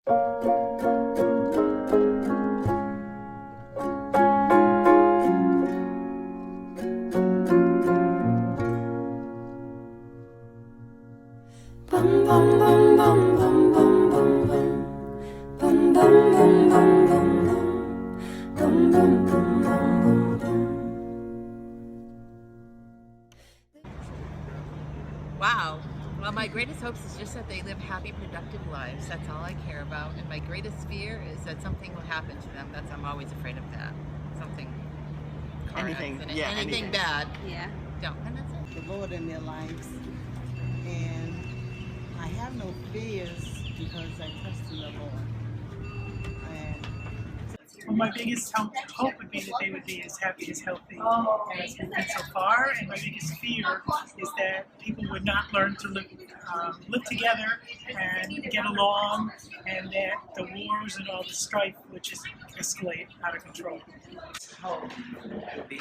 Bum bum bum bum bum bum bum bum bum bum bum bum bum bum bum bum bum. Wow. Well, my greatest hopes is just that they live happy, productive lives. That's all I care about. And my greatest fear is that something will happen to them. I'm always afraid of that. Something. Anything, accident, yeah, anything anything. bad. Yeah. Don't. And that's it. The Lord in their lives, and I have no fears because I trust in the Lord. And Well, my biggest hope would be that they would be as happy as healthy as we've been so far, and my biggest fear is that people would not learn to live together and get along, and that the wars and all the strife would just escalate out of control. Hope would be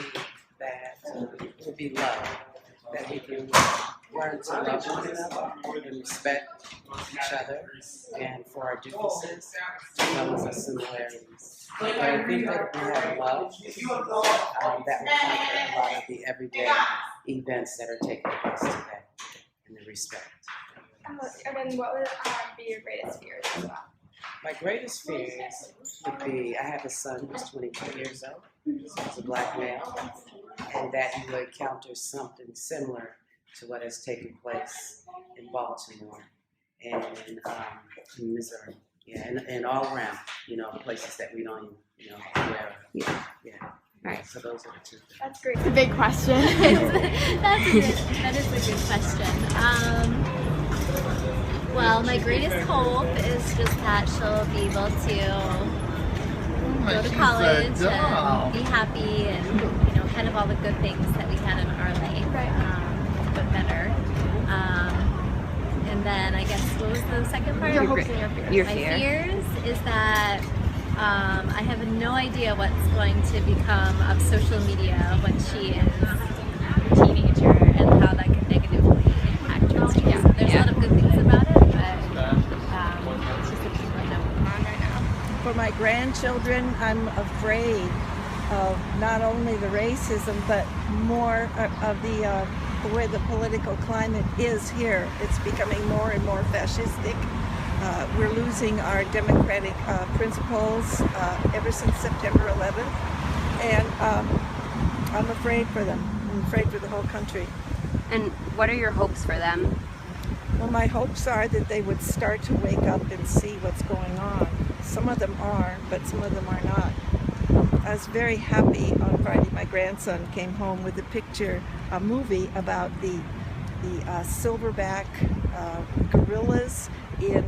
that it would be love, that we can learn to love one another and respect each other, and for our differences to come as our similarities. But I think that if we have love, that will conquer a lot of the everyday events that are taking place today, and the respect. And then what would be your greatest fears as well? My greatest fears would be, I have a son who's 22 years old, so he's a black male, and that he would encounter something similar to what has taken place in Baltimore and in Missouri, yeah, and all around, places that we don't even, aware of. Yeah. Right. So those are the two things. That's great. It's a big question. That is a good question. Well, my greatest hope is just that she'll be able to go to college and be happy and, kind of all the good things that we had in our life, but better. And then I guess, what was the second part? Your hopes and your fears. My fears is that I have no idea what's going to become of social media when she is a teenager and how that can negatively impact her. So there's a lot of good things about it, but it's just a big one on right now. For my grandchildren, I'm afraid of not only the racism, but more of the way the political climate is here. It's becoming more and more fascistic. We're losing our democratic principles ever since September 11th, and I'm afraid for them. I'm afraid for the whole country. And what are your hopes for them? Well, my hopes are that they would start to wake up and see what's going on. Some of them are, but some of them are not. I was very happy on Friday. My grandson came home with a movie about the silverback gorillas in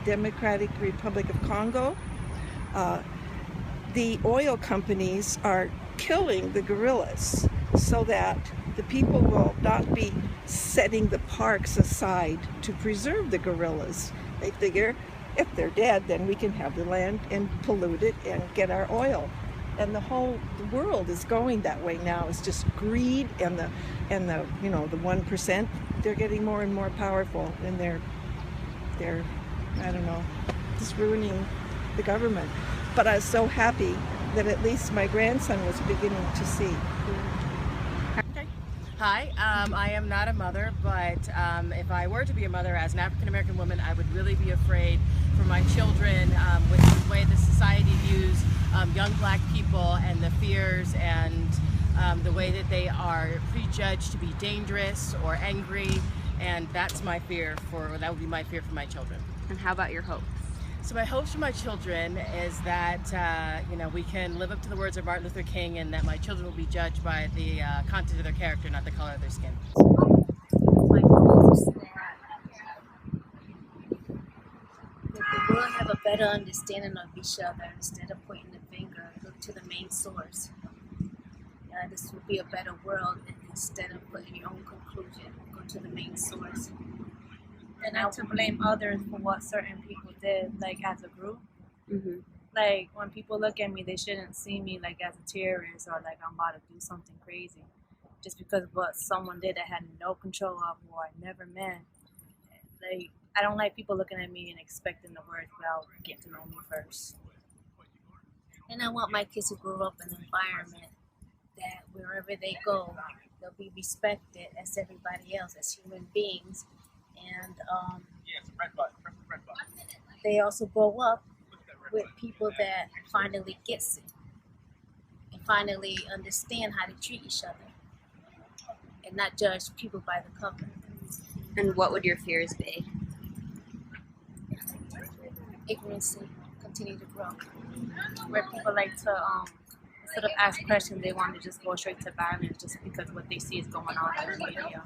Democratic Republic of Congo. The oil companies are killing the gorillas so that the people will not be setting the parks aside to preserve the gorillas. They figure if they're dead, then we can have the land and pollute it and get our oil. And the world is going that way now. It's just greed and the 1%. They're getting more and more powerful, and they're I don't know, just ruining the government. But I was so happy that at least my grandson was beginning to see. Hi, I am not a mother, but if I were to be a mother as an African-American woman, I would really be afraid for my children with the way the society views young black people and the fears and the way that they are prejudged to be dangerous or angry, and that's my fear that would be my fear for my children. And how about your hopes? So my hopes for my children is that we can live up to the words of Martin Luther King, and that my children will be judged by the content of their character, not the color of their skin. My hopes that the world have a better understanding of each other instead of pointing the finger. Look to the main source. This would be a better world instead of putting your own conclusion. Go to the main source. And not to blame others for what certain people did, like as a group. Mm-hmm. Like when people look at me, they shouldn't see me like as a terrorist or like I'm about to do something crazy. Just because of what someone did I had no control of or I never meant. Like I don't like people looking at me and expecting the words without getting to know me first. And I want my kids to grow up in an environment that wherever they go, they'll be respected as everybody else, as human beings. And they also grow up with people that finally gets it and finally understand how to treat each other and not judge people by the cover. And what would your fears be? Ignorance continue to grow. Where people like to, instead of ask questions, they want to just go straight to violence just because what they see is going on in the media.